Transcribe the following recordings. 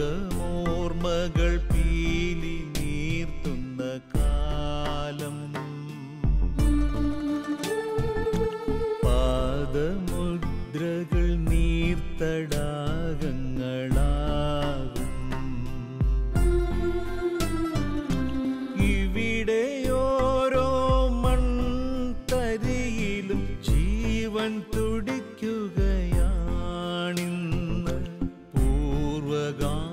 സുഭഗമോർമകൾ പീലി നീർത്തുന്ന കാലം, പാദമുദ്രകൾ നീർത്തടാകങ്ങളാകും. ഇവിടെയോരോ മൺതരിയിലും ജീവൻ തുടിക്കുകയാണിന്ന്. പൂർവഗാമികൾ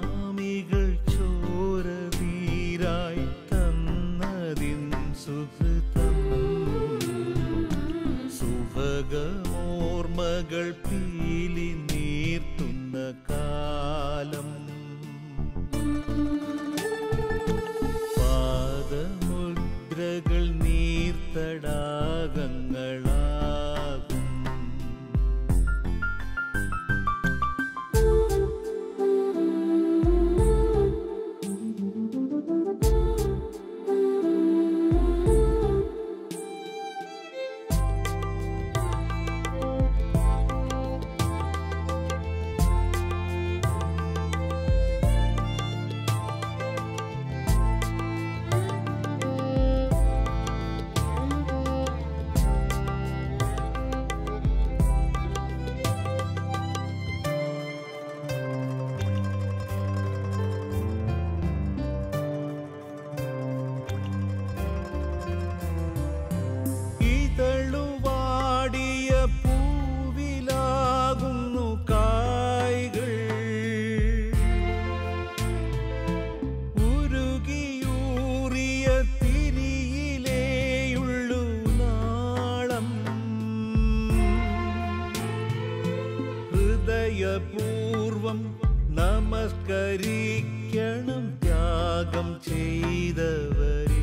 ചോരതീരായി തന്നതിൻ സുഹൃതം. സുഭഗമോർമകൾ പീലി നീർത്തുന്ന കാലം, പാദമുദ്രകൾ നീർത്തടാകങ്ങളാകും. ഇതളുവാടിയ പൂവിലാകുന്നു കായ്കൾ, ഉരുകിയൂറിയ തിരിയിലേയുള്ളു നാളം. ഹൃദയപൂർവം നമസ്കരിക്കണം ത്യാഗം ചെയ്തവരെ.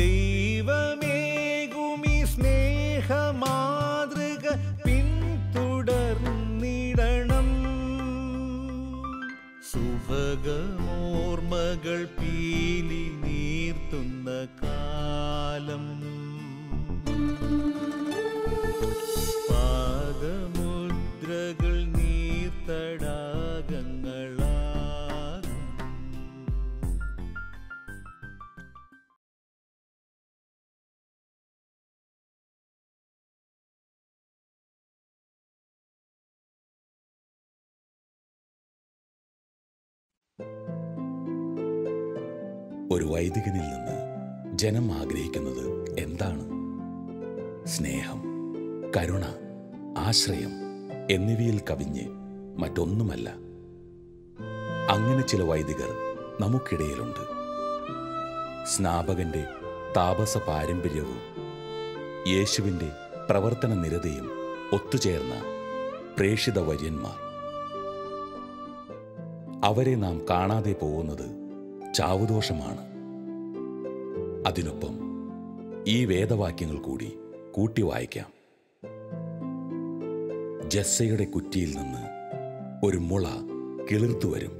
ദൈവമേകുമി സ്നേഹമാതൃക പിന്തുടർന്നിടണം. സുഭഗമോർമകൾ പീലി നീർത്തുന്ന കാലം, പാദമുദ്രകൾ നീർത്തടാകങ്ങളാകും. ഒരു വൈദികനിൽ നിന്ന് ജനം ആഗ്രഹിക്കുന്നത് എന്താണ്? സ്നേഹം, കരുണ, ആശ്രയം എന്നിവയിൽ കവിഞ്ഞ് മറ്റൊന്നുമല്ല. അങ്ങനെ ചില വൈദികർ നമുക്കിടയിലുണ്ട്. സ്നാപകന്റെ താപസ പാരമ്പര്യവും യേശുവിൻ്റെ പ്രവർത്തന നിരതയും ഒത്തുചേർന്ന പ്രേഷിത വര്യന്മാർ. അവരെ നാം കാണാതെ പോകുന്നത് ചാവുദോഷമാണ്. അതിനൊപ്പം ഈ വേദവാക്യങ്ങൾ കൂടി കൂട്ടി വായിക്കാം. ജസ്സയുടെ കുറ്റിയിൽ നിന്ന് ഒരു മുള കിളിർത്തു വരും,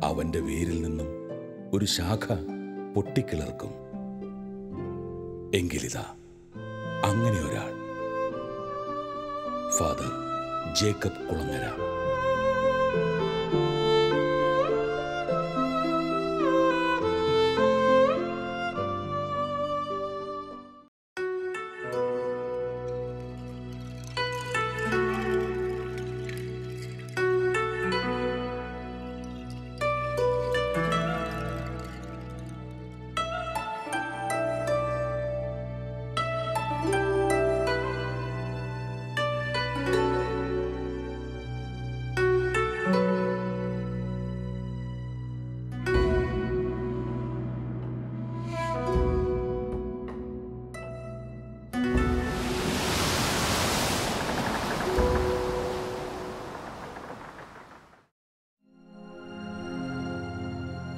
അവന്റെ വേരിൽ നിന്നും ഒരു ശാഖ പൊട്ടിക്കിളിർക്കും. എങ്കിലിതാ അങ്ങനെ ഒരാൾ, ഫാദർ ജേക്കബ് കുളങ്ങര.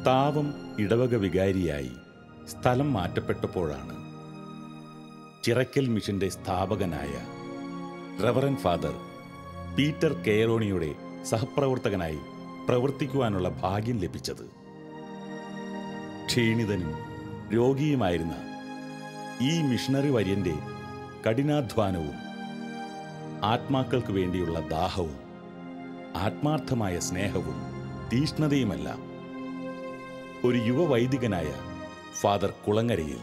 താവം ഇടവക വികാരിയായി സ്ഥലം മാറ്റപ്പെട്ടപ്പോഴാണ് ചിറക്കൽ മിഷന്റെ സ്ഥാപകനായ റവറൻ ഫാദർ പീറ്റർ കെയറോണിയുടെ സഹപ്രവർത്തകനായി പ്രവർത്തിക്കുവാനുള്ള ഭാഗ്യം ലഭിച്ചത്. ക്ഷീണിതനും രോഗിയുമായിരുന്ന ഈ മിഷണറി വര്യന്റെ കഠിനാധ്വാനവും ആത്മാക്കൾക്ക് വേണ്ടിയുള്ള ദാഹവും ആത്മാർത്ഥമായ സ്നേഹവും തീഷ്ണതയുമെല്ലാം ഒരു യുവവൈദികനായ ഫാദർ കുളങ്ങരയിൽ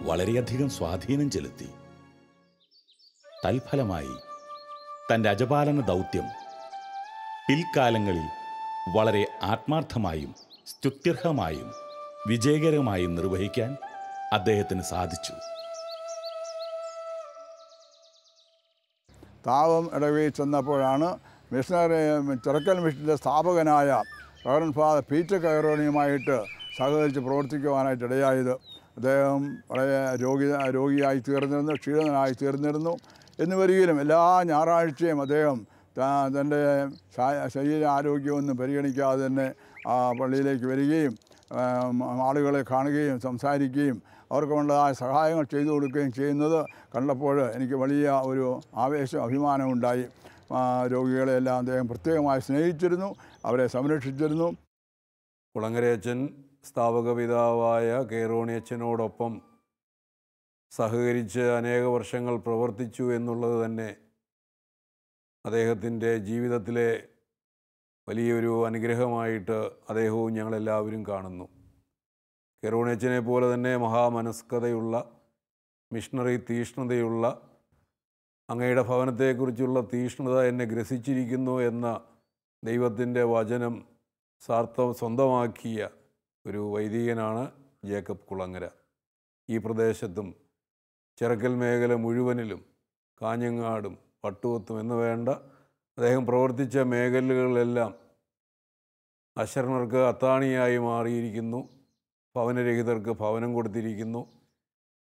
വളരെയധികം സ്വാധീനം ചെലുത്തി. തൽഫലമായി തൻ്റെ അജപാലന ദൗത്യം പിൽക്കാലങ്ങളിൽ വളരെ ആത്മാർത്ഥമായും സ്തുത്യർഹമായും വിജയകരമായും നിർവഹിക്കാൻ അദ്ദേഹത്തിന് സാധിച്ചു. താവം ഇടവയിൽ ചെന്നപ്പോഴാണ് ചിറക്കൽ മിഷൻ്റെ സ്ഥാപകനായ റവറൻ ഫാദർ പീറ്റർ കെയറോണിയുമായിട്ട് സഹകരിച്ച് പ്രവർത്തിക്കുവാനായിട്ട് ഇടയായത്. അദ്ദേഹം വളരെ രോഗിയായി തീർന്നിരുന്നു, ക്ഷീണിതനായി തീർന്നിരുന്നു. എന്നുവരികിലും എല്ലാ ഞായറാഴ്ചയും അദ്ദേഹം തൻ്റെ ശരീര ആരോഗ്യമൊന്നും പരിഗണിക്കാതെ തന്നെ പള്ളിയിലേക്ക് വരികയും ആളുകളെ കാണുകയും സംസാരിക്കുകയും അവർക്ക് വേണ്ടതായ സഹായങ്ങൾ ചെയ്തു കൊടുക്കുകയും ചെയ്യുന്നത് കണ്ടപ്പോൾ എനിക്ക് വലിയ ഒരു ആവേശം അഭിമാനമുണ്ടായി. രോഗികളെല്ലാം അദ്ദേഹം പ്രത്യേകമായി സ്നേഹിച്ചിരുന്നു, അവരെ സംരക്ഷിച്ചിരുന്നു. കുളങ്ങരയച്ചൻ സ്ഥാപക പിതാവായ കെയറോണിയച്ചനോടൊപ്പം സഹകരിച്ച് അനേക വർഷങ്ങൾ പ്രവർത്തിച്ചു എന്നുള്ളത് തന്നെ അദ്ദേഹത്തിൻ്റെ ജീവിതത്തിലെ വലിയൊരു അനുഗ്രഹമായിട്ട് അദ്ദേഹവും ഞങ്ങളെല്ലാവരും കാണുന്നു. കെയറോണിയച്ചനെ പോലെ തന്നെ മഹാമനസ്കതയുള്ള, മിഷണറി തീഷ്ണതയുള്ള, അങ്ങയുടെ ഭവനത്തെക്കുറിച്ചുള്ള തീഷ്ണത എന്നെ ഗ്രസിച്ചിരിക്കുന്നു എന്ന ദൈവത്തിൻ്റെ വചനം സ്വന്തമാക്കിയ ഒരു വൈദികനാണ് ജേക്കബ് കുളങ്ങര. ഈ പ്രദേശത്തും ചിറക്കൽ മേഖല മുഴുവനിലും കാഞ്ഞങ്ങാടും വട്ടുവത്തും എന്ന് വേണ്ട അദ്ദേഹം പ്രവർത്തിച്ച മേഖലകളിലെല്ലാം അശരണർക്ക് അത്താണിയായി മാറിയിരിക്കുന്നു. ഭവനരഹിതർക്ക് ഭവനം കൊടുത്തിരിക്കുന്നു.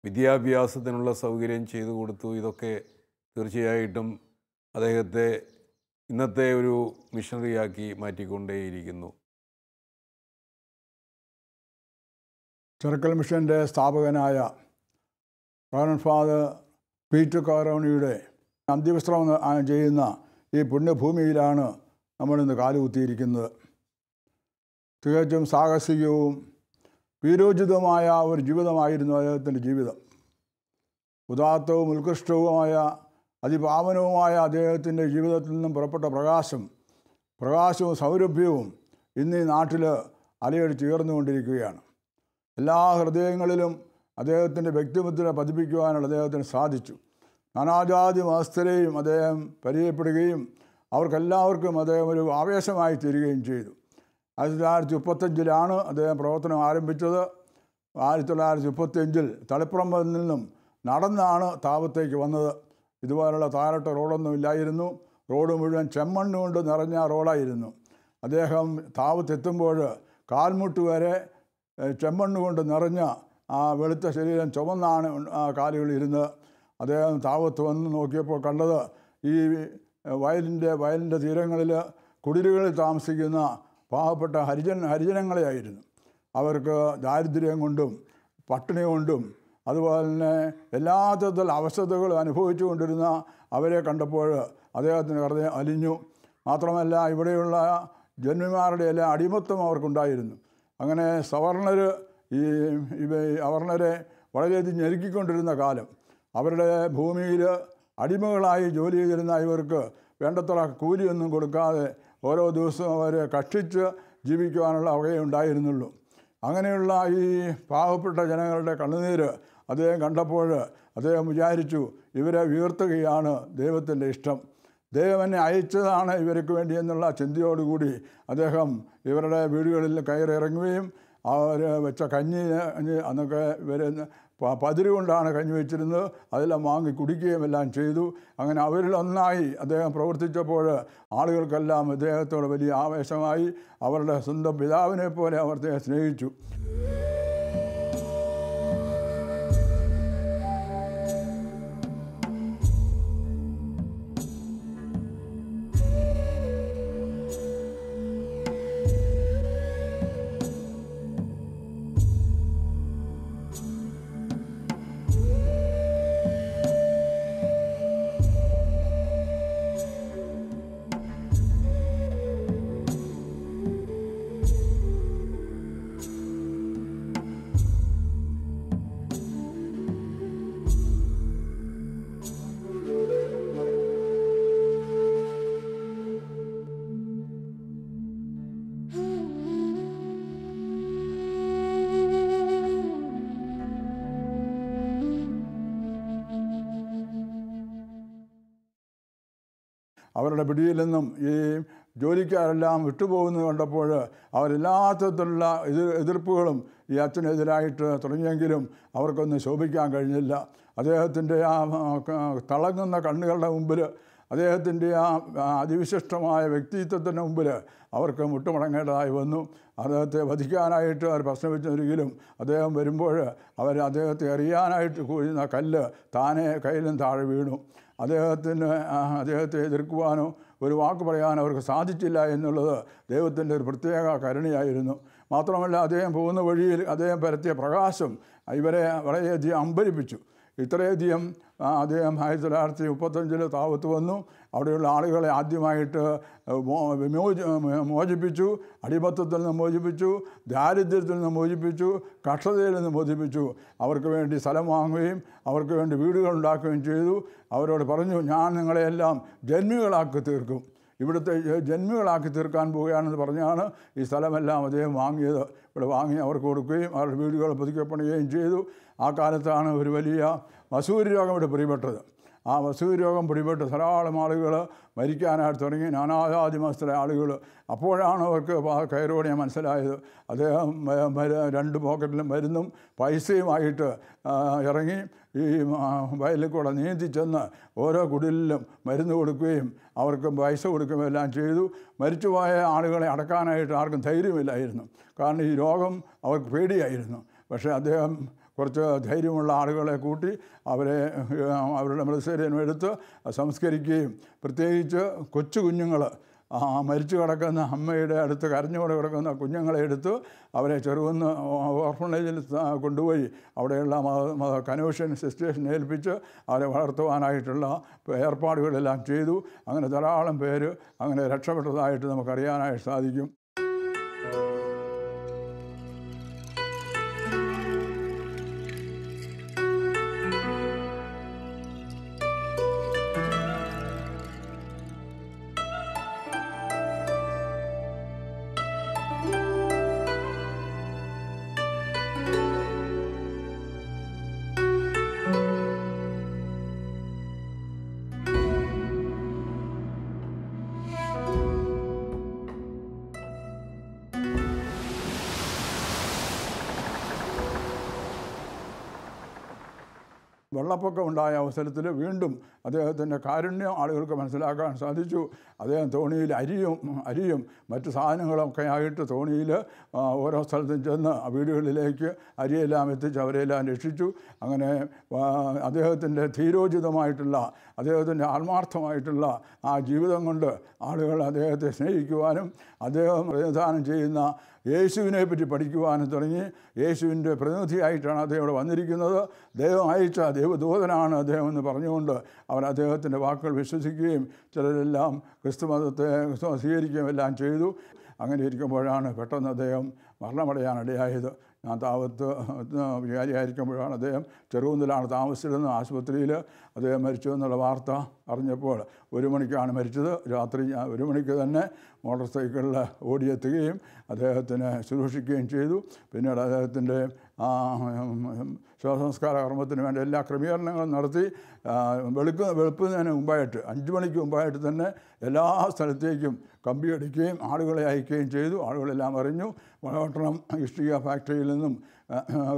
വിദ്യാഭ്യാസത്തിനുള്ള സൗകര്യം ചെയ്തു കൊടുത്തു. ഇതൊക്കെ തീർച്ചയായിട്ടും അദ്ദേഹത്തെ ഇന്നത്തെ ഒരു മിഷണറിയാക്കി മാറ്റിക്കൊണ്ടേയിരിക്കുന്നു. ചിറക്കൽ മിഷൻ്റെ സ്ഥാപകനായ റവറൻ ഫാദർ പീറ്റർ കെയറോണിയുടെ അന്ത്യവിശ്രമം ചെയ്യുന്ന ഈ പുണ്യഭൂമിയിലാണ് നമ്മളിന്ന് കാലുകുത്തിയിരിക്കുന്നത്. തികച്ചും സാഹസികവും വീരോചിതമായ ഒരു ജീവിതമായിരുന്നു അദ്ദേഹത്തിൻ്റെ ജീവിതം. ഉദാത്തവും ഉത്കൃഷ്ടവുമായ അതിപാവനവുമായ അദ്ദേഹത്തിൻ്റെ ജീവിതത്തിൽ നിന്നും പുറപ്പെട്ട പ്രകാശവും സൗരഭ്യവും ഇന്ന് ഈ നാട്ടിൽ അലയടിച്ച് ഉയർന്നുകൊണ്ടിരിക്കുകയാണ്. എല്ലാ ഹൃദയങ്ങളിലും അദ്ദേഹത്തിൻ്റെ വ്യക്തിമുദ്ര പതിപ്പിക്കുവാനുള്ള അദ്ദേഹത്തിന് സാധിച്ചു. നാനാജാതി മതസ്ഥരെയും അദ്ദേഹം പരിചയപ്പെടുകയും അവർക്കെല്ലാവർക്കും അദ്ദേഹം ഒരു ആവേശമായി തീരുകയും ചെയ്തു. 1935 അദ്ദേഹം പ്രവർത്തനം ആരംഭിച്ചത്. 1935 തളിപ്പറമ്പിൽ നിന്നും നടന്നാണ് താവത്തേക്ക് വന്നത്. ഇതുപോലുള്ള താരട്ട റോഡൊന്നും ഇല്ലായിരുന്നു. റോഡ് മുഴുവൻ ചെമ്മണ്ണ് കൊണ്ട് നിറഞ്ഞ റോഡായിരുന്നു. അദ്ദേഹം താവത്തെത്തുമ്പോൾ കാൽമുട്ട് വരെ ചെമ്മണ്ണ് കൊണ്ട് നിറഞ്ഞ ആ വെളുത്ത ശരീരം ചുവന്നാണ് കാലുകൾ ഇരുന്നത്. അദ്ദേഹം താവത്ത് വന്ന് നോക്കിയപ്പോൾ കണ്ടത് ഈ വയലിൻ്റെ തീരങ്ങളിൽ കുടിലുകളിൽ താമസിക്കുന്ന പാവപ്പെട്ട ഹരിജനങ്ങളെയായിരുന്നു. അവർക്ക് ദാരിദ്ര്യം കൊണ്ടും പട്ടിണി കൊണ്ടും അതുപോലെ തന്നെ എല്ലാ തരത്തിലുള്ള അവസ്ഥകളും അനുഭവിച്ചു കൊണ്ടിരുന്ന അവരെ കണ്ടപ്പോൾ അദ്ദേഹത്തിന് ഹൃദയം അലിഞ്ഞു. മാത്രമല്ല ഇവിടെയുള്ള ജന്മിമാരുടെ എല്ലാം അടിമത്തം അവർക്കുണ്ടായിരുന്നു. അങ്ങനെ സവർണർ അവർണരെ വളരെയധികം ഞെരുക്കിക്കൊണ്ടിരുന്ന കാലം. അവരുടെ ഭൂമിയിൽ അടിമകളായി ജോലി ചെയ്തിരുന്ന ഇവർക്ക് വേണ്ടത്ര കൂലിയൊന്നും കൊടുക്കാതെ ഓരോ ദിവസവും അവരെ കഷ്ടിച്ച് ജീവിക്കുവാനുള്ള വകയേ ഉണ്ടായിരുന്നുള്ളൂ. അങ്ങനെയുള്ള ഈ പാവപ്പെട്ട ജനങ്ങളുടെ കണ്ണുനീര് അദ്ദേഹം കണ്ടപ്പോൾ അദ്ദേഹം വിചാരിച്ചു, ഇവരെ വീഴ്ത്തുകയാണ് ദൈവത്തിൻ്റെ ഇഷ്ടം, ദൈവം എന്നെ അയച്ചതാണ് ഇവർക്ക് വേണ്ടി എന്നുള്ള ചിന്തയോടുകൂടി അദ്ദേഹം ഇവരുടെ വീടുകളിൽ കയറിയിറങ്ങുകയും അവർ വെച്ച കഞ്ഞി അന്നൊക്കെ ഇവർ പതിര് കൊണ്ടാണ് കഞ്ഞി വെച്ചിരുന്നത്, അതെല്ലാം വാങ്ങി കുടിക്കുകയും എല്ലാം ചെയ്തു. അങ്ങനെ അവരിൽ ഒന്നായി അദ്ദേഹം പ്രവർത്തിച്ചപ്പോൾ ആളുകൾക്കെല്ലാം അദ്ദേഹത്തോട് വലിയ ആവേശമായി. അവരുടെ സ്വന്തം പിതാവിനെ പോലെ അവർ അദ്ദേഹം സ്നേഹിച്ചു. അവരുടെ പിടിയിൽ നിന്നും ഈ ജോലിക്കാരെല്ലാം വിട്ടുപോകുന്നത് കണ്ടപ്പോൾ അവരെല്ലാത്തരത്തിലുള്ള എതിർപ്പുകളും ഈ അച്ഛനെതിരായിട്ട് തുടങ്ങിയെങ്കിലും അവർക്കൊന്നും ശോഭിക്കാൻ കഴിഞ്ഞില്ല. അദ്ദേഹത്തിൻ്റെ ആ തിളങ്ങുന്ന കണ്ണുകളുടെ മുമ്പിൽ, അദ്ദേഹത്തിൻ്റെ ആ അതിവിശിഷ്ടമായ വ്യക്തിത്വത്തിൻ്റെ മുമ്പിൽ അവർക്ക് മുട്ടുമടങ്ങേണ്ടതായി വന്നു. അദ്ദേഹത്തെ വധിക്കാനായിട്ട് അവർ പ്രശ്നം വെച്ചൊരിക്കലും അദ്ദേഹം വരുമ്പോൾ അദ്ദേഹത്തെ എറിയാനായിട്ട് കുഴിയുന്ന കല്ല് താനെ കയ്യിൽ നിന്ന് താഴെ വീണു. അദ്ദേഹത്തെ എതിർക്കുവാനോ ഒരു വാക്ക് പറയാൻ അവർക്ക് സാധിച്ചില്ല എന്നുള്ളത് ദൈവത്തിൻ്റെ ഒരു പ്രത്യേക കരുണയായിരുന്നു. മാത്രമല്ല, അദ്ദേഹം പോകുന്ന വഴിയിൽ അദ്ദേഹം പരത്തിയ പ്രകാശം ഇവരെ വളരെയധികം അമ്പരിപ്പിച്ചു. ഇത്രയധികം അദ്ദേഹം 1935 താവത്ത് വന്നു. അവിടെയുള്ള ആളുകളെ ആദ്യമായിട്ട് മോചിപ്പിച്ചു, അടിമത്തത്തിൽ നിന്ന് മോചിപ്പിച്ചു, ദാരിദ്ര്യത്തിൽ നിന്ന് മോചിപ്പിച്ചു, കഷ്ടതയിൽ നിന്ന് മോചിപ്പിച്ചു. അവർക്ക് വേണ്ടി സ്ഥലം വാങ്ങുകയും അവർക്ക് വേണ്ടി വീടുകൾ ഉണ്ടാക്കുകയും ചെയ്തു. അവരോട് പറഞ്ഞു, ഞാൻ നിങ്ങളെയെല്ലാം ജന്മികളാക്കി തീർക്കും, ഇവിടുത്തെ ജന്മികളാക്കി തീർക്കാൻ പോവുകയാണെന്ന് പറഞ്ഞാണ് ഈ സ്ഥലമെല്ലാം അദ്ദേഹം വാങ്ങിയത്. ഇവിടെ വാങ്ങി അവർക്ക് കൊടുക്കുകയും അവരുടെ വീടുകൾ പുതുക്കപ്പെടുകയും ചെയ്തു. ആ കാലത്താണ് ഒരു വലിയ വസൂരി രോഗം ഇവിടെ പിടിപെട്ടത്. ആ വസൂരി രോഗം പിടിപെട്ട് ധാരാളം ആളുകൾ മരിക്കാനായിട്ട് തുടങ്ങി, നാനാജാതി മതസ്ഥരെ ആളുകൾ. അപ്പോഴാണ് അവർക്ക് കയറോടെ മനസ്സിലായത്. അദ്ദേഹം 2 പോക്കറ്റിലും മരുന്നും പൈസയുമായിട്ട് ഇറങ്ങി ഈ വയലിൽ കൂടെ നീന്തി ചെന്ന് ഓരോ കുടിലിലും മരുന്ന് കൊടുക്കുകയും അവർക്ക് പൈസ കൊടുക്കുകയും എല്ലാം ചെയ്തു. മരിച്ചുപോയ ആളുകളെ അടക്കാനായിട്ട് ആർക്കും ധൈര്യമില്ലായിരുന്നു. കാരണം ഈ രോഗം അവർക്ക് പേടിയായിരുന്നു. പക്ഷേ അദ്ദേഹം കുറച്ച് ധൈര്യമുള്ള ആളുകളെ കൂട്ടി അവരുടെ മൃതശരീരം എടുത്ത് സംസ്കരിക്കുകയും, പ്രത്യേകിച്ച് കൊച്ചു കുഞ്ഞുങ്ങൾ, മരിച്ചു കിടക്കുന്ന അമ്മയുടെ അടുത്ത് കരഞ്ഞുകൊണ്ട് കിടക്കുന്ന കുഞ്ഞുങ്ങളെ എടുത്ത് അവരെ ചെറുകുന്ന് ഓർഫണേജിൽ കൊണ്ടുപോയി അവിടെയുള്ള കനോഷ്യൻ സിസ്റ്റേഷനെ ഏൽപ്പിച്ച് അവരെ വളർത്തുവാനായിട്ടുള്ള ഏർപ്പാടുകളെല്ലാം ചെയ്തു. അങ്ങനെ ധാരാളം പേര് അങ്ങനെ രക്ഷപ്പെട്ടതായിട്ട് നമുക്കറിയാനായിട്ട് സാധിക്കും. വെള്ളപ്പൊക്കം ഉണ്ടായ അവസരത്തിൽ വീണ്ടും അദ്ദേഹത്തിൻ്റെ കാരുണ്യം ആളുകൾക്ക് മനസ്സിലാക്കാൻ സാധിച്ചു. അദ്ദേഹം തോണിയിൽ അരിയും മറ്റു സാധനങ്ങളൊക്കെ ആയിട്ട് തോണിയിൽ ഓരോ സ്ഥലത്തും ചെന്ന് വീടുകളിലേക്ക് അരിയെല്ലാം എത്തിച്ച് അവരെല്ലാം രക്ഷിച്ചു. അങ്ങനെ അദ്ദേഹത്തിൻ്റെ ധീരോചിതമായിട്ടുള്ള, അദ്ദേഹത്തിൻ്റെ ആത്മാർത്ഥമായിട്ടുള്ള ആ ജീവിതം കൊണ്ട് ആളുകൾ അദ്ദേഹത്തെ സ്നേഹിക്കുവാനും അദ്ദേഹം പ്രതിനിധാനം ചെയ്യുന്ന യേശുവിനെ പറ്റി പഠിക്കുവാനും തുടങ്ങി. യേശുവിൻ്റെ പ്രതിനിധിയായിട്ടാണ് അദ്ദേഹം ഇവിടെ വന്നിരിക്കുന്നത്, ദൈവം അയച്ച ദൈവദൂതനാണ് അദ്ദേഹം എന്ന് പറഞ്ഞുകൊണ്ട് അവർ അദ്ദേഹത്തിൻ്റെ വാക്കുകൾ വിശ്വസിക്കുകയും ചിലരെല്ലാം ക്രിസ്തുമതത്തെ സ്വീകരിക്കുകയും എല്ലാം ചെയ്തു. അങ്ങനെ ഇരിക്കുമ്പോഴാണ് പെട്ടെന്ന് അദ്ദേഹം മരണമടയാനിടയായത്. ഞാൻ താവത്ത് വികാരിയായിരിക്കുമ്പോഴാണ് അദ്ദേഹം ചെറുകുന്നിലാണ് താമസിച്ചിരുന്നത്. ആശുപത്രിയിൽ അദ്ദേഹം മരിച്ചു എന്നുള്ള വാർത്ത അറിഞ്ഞപ്പോൾ 1 മണിക്കാണ് മരിച്ചത്. രാത്രി 1 മണിക്ക് തന്നെ മോട്ടോർ സൈക്കിളിൽ ഓടിയെത്തുകയും അദ്ദേഹത്തിനെ ശുശ്രൂഷിക്കുകയും ചെയ്തു. പിന്നീട് അദ്ദേഹത്തിൻ്റെ ശവസംസ്കാര കർമ്മത്തിന് വേണ്ട എല്ലാ ക്രമീകരണങ്ങളും നടത്തി വെളുപ്പിന് മുമ്പായിട്ട് 5 മണിക്ക് മുമ്പായിട്ട് തന്നെ എല്ലാ സ്ഥലത്തേക്കും കമ്പിയടിക്കുകയും ആളുകളെ അയക്കുകയും ചെയ്തു. ആളുകളെല്ലാം അറിഞ്ഞു. വളവട്ടണം ഇഷ്ടിക ഫാക്ടറിയിൽ നിന്നും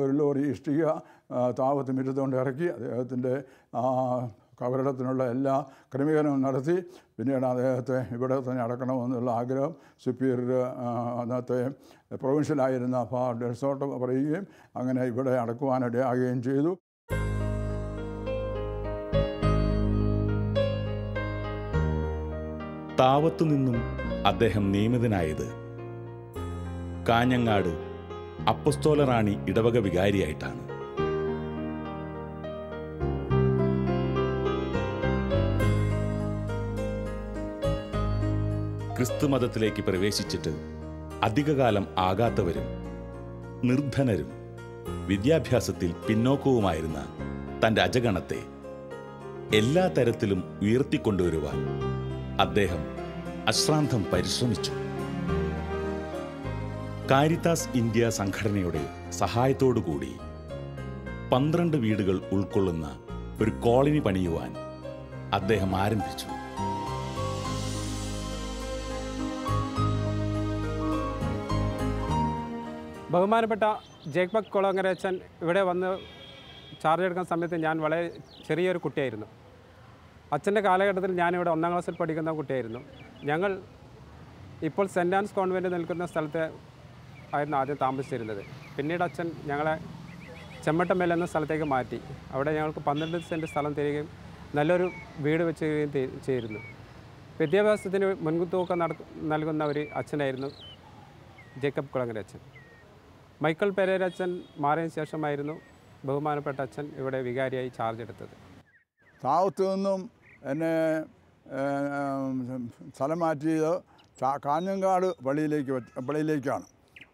ഒരു ലോറി ഇഷ്ടിക താവത്ത് മുറ്റത്തുകൊണ്ട് ഇറക്കി അദ്ദേഹത്തിൻ്റെ കബറിടത്തിനുള്ള എല്ലാ ക്രമീകരണവും നടത്തി. പിന്നീട് അദ്ദേഹത്തെ ഇവിടെ തന്നെ അടക്കണമെന്നുള്ള ആഗ്രഹം സുപ്പീരിയർ അന്നത്തെ പ്രൊവിൻഷ്യലായിരുന്ന ഡെൽസോട്ടോ പറയുകയും അങ്ങനെ ഇവിടെ അടക്കുവാനിടയാകുകയും ചെയ്തു. താവത്തു നിന്നും അദ്ദേഹം നിയമിതനായത് കാഞ്ഞങ്ങാട് അപ്പസ്തോലറാണി ഇടവക വികാരിയായിട്ടാണ്. ക്രിസ്തുമതത്തിലേക്ക് പ്രവേശിച്ചിട്ട് അധികകാലം ആകാത്തവരും നിർധനരും വിദ്യാഭ്യാസത്തിൽ പിന്നോക്കവുമായിരുന്ന തൻ്റെ അജഗണത്തെ എല്ലാ തരത്തിലും ഉയർത്തിക്കൊണ്ടുവരുവാൻ അദ്ദേഹം അശ്രാന്തം പരിശ്രമിച്ചു. കാരിത്താസ് ഇന്ത്യ സംഘടനയുടെ സഹായത്തോടുകൂടി 12 വീടുകൾ ഉൾക്കൊള്ളുന്ന ഒരു കോളനി പണിയുവാൻ അദ്ദേഹം ആരംഭിച്ചു. ബഹുമാനപ്പെട്ട ജേക്കബ് കുളങ്ങരച്ചൻ ഇവിടെ വന്ന് ചാർജ് എടുക്കുന്ന സമയത്ത് ഞാൻ വളരെ ചെറിയൊരു കുട്ടിയായിരുന്നു. അച്ഛൻ്റെ കാലഘട്ടത്തിൽ ഞാനിവിടെ 1ാം ക്ലാസ്സിൽ പഠിക്കുന്ന കുട്ടിയായിരുന്നു. ഞങ്ങൾ ഇപ്പോൾ സെൻറ്റ് ആൻസ് കോൺവെൻറ്റ് നിൽക്കുന്ന സ്ഥലത്ത് ആയിരുന്നു ആദ്യം താമസിച്ചിരുന്നത്. പിന്നീട് അച്ഛൻ ഞങ്ങളെ ചെമ്മട്ടമേൽ എന്ന സ്ഥലത്തേക്ക് മാറ്റി. അവിടെ ഞങ്ങൾക്ക് 12 സെൻറ്റ് സ്ഥലം തരികയും നല്ലൊരു വീട് വെച്ച് ചെയ്തിരുന്നു. വിദ്യാഭ്യാസത്തിന് മുൻതൂക്കം നൽകുന്ന ഒരു അച്ഛനായിരുന്നു ജേക്കബ് കുളങ്ങരച്ചൻ. മൈക്കിൾ പെരേരച്ചൻ മാറിയതിന് ശേഷമായിരുന്നു ബഹുമാനപ്പെട്ട അച്ഛൻ ഇവിടെ വികാരിയായി ചാർജ് എടുത്തത്. താവത്ത് നിന്നും എന്നെ സ്ഥലം മാറ്റിയത് കാഞ്ഞങ്ങാട് പള്ളിയിലേക്കാണ്.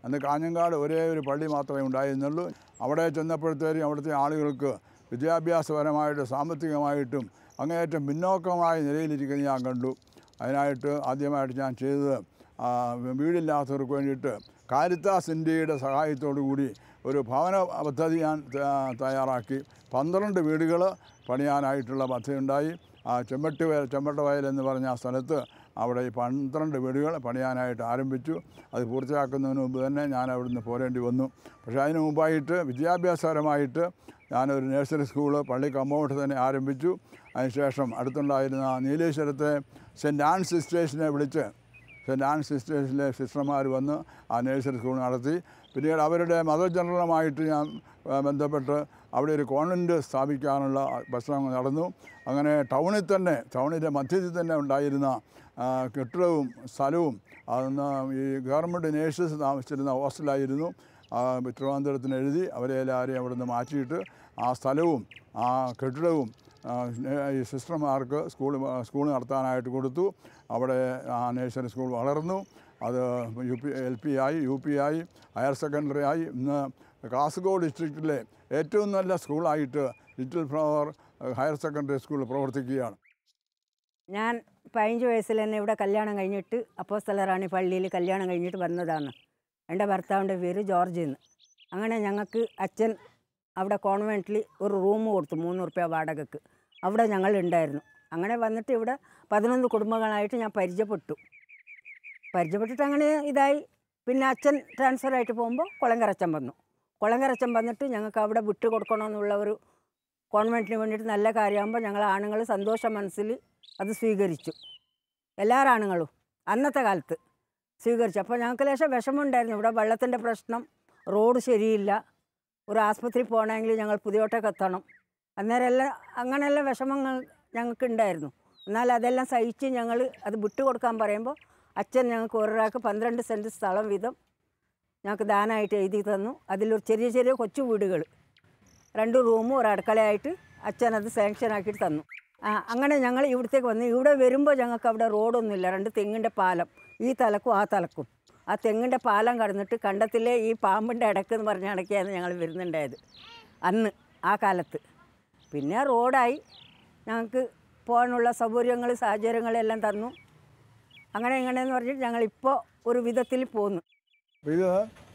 അന്ന് കാഞ്ഞങ്ങാട് ഒരേ ഒരു പള്ളി മാത്രമേ ഉണ്ടായിരുന്നുള്ളൂ. അവിടെ ചെന്നപ്പോഴത്തേക്കും അവിടുത്തെ ആളുകൾക്ക് വിദ്യാഭ്യാസപരമായിട്ടും സാമ്പത്തികമായിട്ടും അങ്ങേയറ്റം പിന്നോക്കമായ നിലയിലിരിക്കുന്നത് ഞാൻ കണ്ടു. അതിനായിട്ട് ആദ്യമായിട്ട് ഞാൻ ചെയ്തത് വീടില്ലാത്തവർക്ക് വേണ്ടിയിട്ട് കാരിത്താസ് ഇന്ത്യയുടെ സഹായത്തോടു കൂടി ഒരു ഭവന പദ്ധതി ഞാൻ തയ്യാറാക്കി. 12 വീടുകൾ പണിയാനായിട്ടുള്ള പദ്ധതിയുണ്ടായി. ചെമ്മട്ടവയൽ എന്ന് പറഞ്ഞ ആ സ്ഥലത്ത് അവിടെ ഈ 12 വീടുകൾ പണിയാനായിട്ട് ആരംഭിച്ചു. അത് പൂർത്തിയാക്കുന്നതിന് മുമ്പ് തന്നെ ഞാൻ അവിടുന്ന് പോരേണ്ടി വന്നു. പക്ഷേ അതിന് മുമ്പായിട്ട് വിദ്യാഭ്യാസപരമായിട്ട് ഞാനൊരു നഴ്സറി സ്കൂള് പള്ളി കമ്പൗണ്ട് തന്നെ ആരംഭിച്ചു. അതിനുശേഷം അടുത്തുണ്ടായിരുന്ന നീലേശ്വരത്തെ സെൻറ്റ് ആൻസ് സിസ്റ്റേഴ്സിനെ വിളിച്ച് സെൻറ്റ് ആൻസ് സിസ്റ്റേഴ്സിലെ സിസ്റ്റർമാർ വന്ന് ആ നഴ്സറി സ്കൂൾ നടത്തി. പിന്നീട് അവരുടെ മദർ ജനറലുമായിട്ട് ഞാൻ ബന്ധപ്പെട്ട് അവിടെ ഒരു കോൺവെൻറ്റ് സ്ഥാപിക്കാനുള്ള പ്രശ്നം നടന്നു. അങ്ങനെ ടൗണിൻ്റെ മധ്യത്തിൽ തന്നെ ഉണ്ടായിരുന്ന കെട്ടിടവും സ്ഥലവും അന്ന് ഈ ഗവൺമെൻറ് നേഴ്സസ് താമസിച്ചിരുന്ന ഹോസ്റ്റലായിരുന്നു. തിരുവനന്തപുരത്തിന് എഴുതി അവരെ എല്ലാവരെയും അവിടെ നിന്ന് മാറ്റിയിട്ട് ആ സ്ഥലവും ആ കെട്ടിടവും ഈ സിസ്റ്റർമാർക്ക് സ്കൂൾ നടത്താനായിട്ട് കൊടുത്തു. അവിടെ ആ നഴ്സറി സ്കൂൾ വളർന്നു. അത് LP ആയി, UP ആയി, ഹയർ സെക്കൻഡറി ആയി. ഇന്ന് കാസർഗോഡ് ഡിസ്ട്രിക്റ്റിലെ ഏറ്റവും നല്ല സ്കൂളായിട്ട് Little Flower Higher Secondary School പ്രവർത്തിക്കുകയാണ്. ഞാൻ 15 വയസ്സിൽ തന്നെ ഇവിടെ കല്യാണം കഴിഞ്ഞിട്ട് അപ്പോസ്തല റാണി പള്ളിയിൽ കല്യാണം കഴിഞ്ഞിട്ട് വന്നതാണ്. എൻ്റെ ഭർത്താവിൻ്റെ പേര് ജോർജ് എന്ന്. അങ്ങനെ ഞങ്ങൾക്ക് അച്ഛൻ അവിടെ കോൺവെൻറ്റിൽ ഒരു റൂം കൊടുത്തു 3 റുപ്യ വാടകയ്ക്ക്. അവിടെ ഞങ്ങൾ ഉണ്ടായിരുന്നു. അങ്ങനെ വന്നിട്ട് ഇവിടെ 11 കുടുംബങ്ങളായിട്ട് ഞാൻ പരിചയപ്പെട്ടിട്ട് അങ്ങനെ ഇതായി. പിന്നെ അച്ഛൻ ട്രാൻസ്ഫറായിട്ട് പോകുമ്പോൾ കുളങ്കരച്ചൻ വന്നിട്ട് ഞങ്ങൾക്ക് അവിടെ വിട്ടു കൊടുക്കണമെന്നുള്ള ഒരു കോൺവെൻറ്റിന് വേണ്ടിയിട്ട് നല്ല കാര്യമാകുമ്പോൾ ഞങ്ങൾ ആണുങ്ങൾ സന്തോഷ മനസ്സിൽ അത് സ്വീകരിച്ചു. എല്ലാവരും അന്നത്തെ കാലത്ത് സ്വീകരിച്ചു. അപ്പോൾ ഞങ്ങൾക്ക് ലേശം വിഷമമുണ്ടായിരുന്നു. ഇവിടെ വെള്ളത്തിൻ്റെ പ്രശ്നം, റോഡ് ശരിയില്ല, ഒരു ആസ്പത്രി പോകണമെങ്കിൽ ഞങ്ങൾ പുതിയോട്ടേക്ക് എത്തണം. അന്നേരം അങ്ങനെയുള്ള വിഷമങ്ങൾ ഞങ്ങൾക്ക് ഉണ്ടായിരുന്നു. എന്നാൽ അതെല്ലാം സഹിച്ച് ഞങ്ങൾ അത് വിട്ടുകൊടുക്കാൻ പറയുമ്പോൾ അച്ഛൻ ഞങ്ങൾക്ക് ഒരാൾക്ക് 12 സെൻറ്റ് സ്ഥലം വീതം ഞങ്ങൾക്ക് ദാനമായിട്ട് എഴുതി തന്നു. അതിലൊരു ചെറിയ കൊച്ചു വീടുകൾ 2 റൂമും ഒരു അടുക്കളയായിട്ട് അച്ഛൻ അത് സാങ്ഷനാക്കിയിട്ട് തന്നു. അങ്ങനെ ഞങ്ങൾ ഇവിടത്തേക്ക് വന്നു. ഇവിടെ വരുമ്പോൾ ഞങ്ങൾക്ക് അവിടെ റോഡൊന്നുമില്ല. 2 തെങ്ങിൻ്റെ പാലം, ഈ തലക്കും ആ തലക്കും. ആ തെങ്ങിൻ്റെ പാലം കടന്നിട്ട് കണ്ടത്തിലെ ഈ പാമ്പിൻ്റെ ഇടയ്ക്ക് എന്ന് പറഞ്ഞ ഇടയ്ക്കാണ് ഞങ്ങൾ വരുന്നുണ്ടായത് അന്ന് ആ കാലത്ത്. പിന്നെ റോഡായി, ഞങ്ങൾക്ക് പോകാനുള്ള സൗകര്യങ്ങൾ സാഹചര്യങ്ങളെല്ലാം തന്നു. അങ്ങനെ ഇങ്ങനെയെന്ന് പറഞ്ഞിട്ട് ഞങ്ങളിപ്പോൾ ഒരു വിധത്തിൽ പോകുന്നു. ഇത്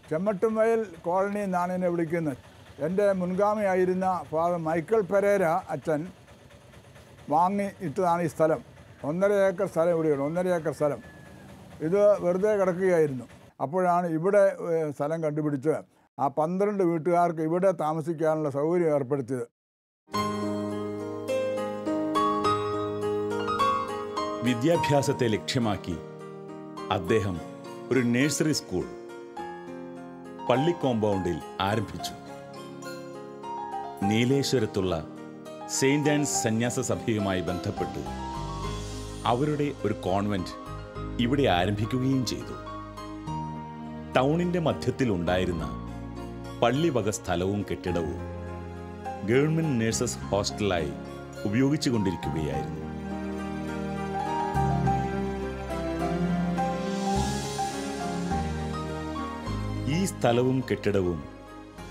ചെമ്മട്ടുംവയൽ കോളനി എന്നാണ് എന്നെ വിളിക്കുന്നത്. എൻ്റെ മുൻഗാമിയായിരുന്ന ഫാദർ മൈക്കിൾ പെരേര അച്ഛൻ വാങ്ങി ഇട്ടതാണ് ഈ സ്ഥലം. 1.5 ഏക്കർ സ്ഥലം ഇവിടെയാണ്. 1.5 ഏക്കർ സ്ഥലം ഇത് വെറുതെ കിടക്കുകയായിരുന്നു. അപ്പോഴാണ് ഇവിടെ സ്ഥലം കണ്ടുപിടിച്ച് ആ 12 വീട്ടുകാർക്ക് ഇവിടെ താമസിക്കാനുള്ള സൗകര്യം ഏർപ്പെടുത്തിയത്. വിദ്യാഭ്യാസത്തെ ലക്ഷ്യമാക്കി അദ്ദേഹം ഒരു നഴ്സറി സ്കൂൾ പള്ളി കോമ്പൗണ്ടിൽ ആരംഭിച്ചു. നീലേശ്വരത്തുള്ള സെയിൻറ് ആൻസ് സന്യാസ സഭയുമായി ബന്ധപ്പെട്ട് അവരുടെ ഒരു കോൺവെന്റ് ഇവിടെ ആരംഭിക്കുകയും ചെയ്തു. ടൗണിൻ്റെ മധ്യത്തിലുണ്ടായിരുന്ന പള്ളിവക സ്ഥലവും കെട്ടിടവും ഗവൺമെൻറ് നഴ്സസ് ഹോസ്റ്റലായി ഉപയോഗിച്ചു കൊണ്ടിരിക്കുകയായിരുന്നു. ഈ സ്ഥലവും കെട്ടിടവും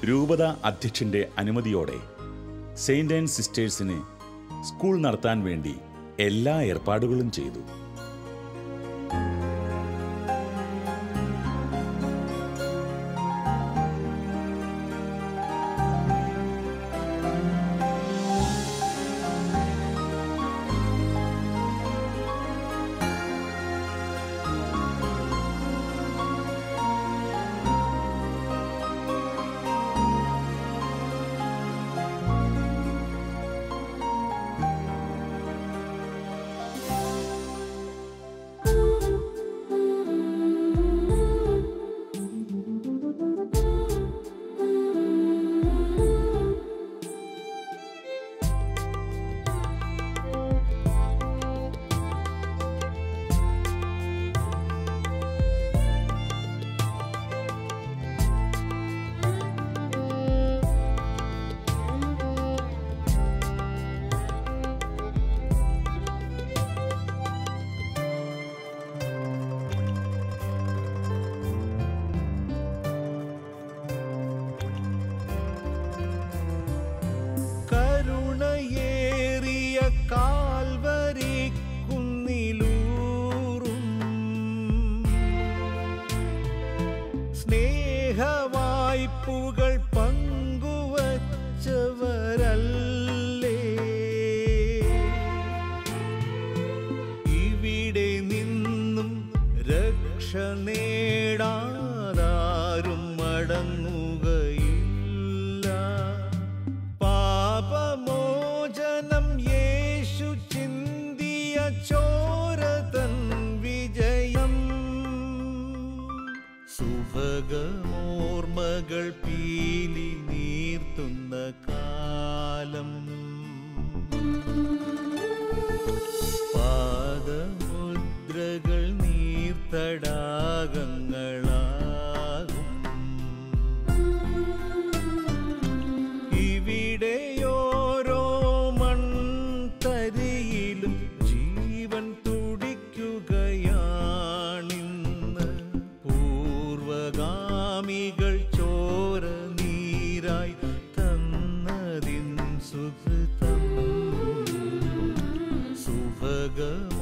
രൂപത അധ്യക്ഷൻ്റെ അനുമതിയോടെ സെയിൻറ് ആൻഡ് സിസ്റ്റേഴ്സിന് സ്കൂൾ നടത്താൻ വേണ്ടി എല്ലാ ഏർപ്പാടുകളും ചെയ്തു. വായ്പുകൾ പങ്കുവച്ചവരല്ലേ. ഇവിടെ നിന്നും രക്ഷ നേടാതാരും മടങ്ങുകയില്ല. പാപമോചനം യേശു ചിന്തിയ ചോര തൻ വിജയം. സുഭഗമോർമ്മകൾ പീലി നീർത്തുന്ന കാലം. പാദമുദ്രകൾ നീർത്തടാകങ്ങളാകും. ഇവിടെയോരോ മൺതരിയിലും ജീവൻ തുടിക്കുകയാണിന്ന്. പൂർവഗാമികൾ ചോര നീരായി തന്നതിൻ സുകൃതം. സുഭഗമോർമ്മകൾ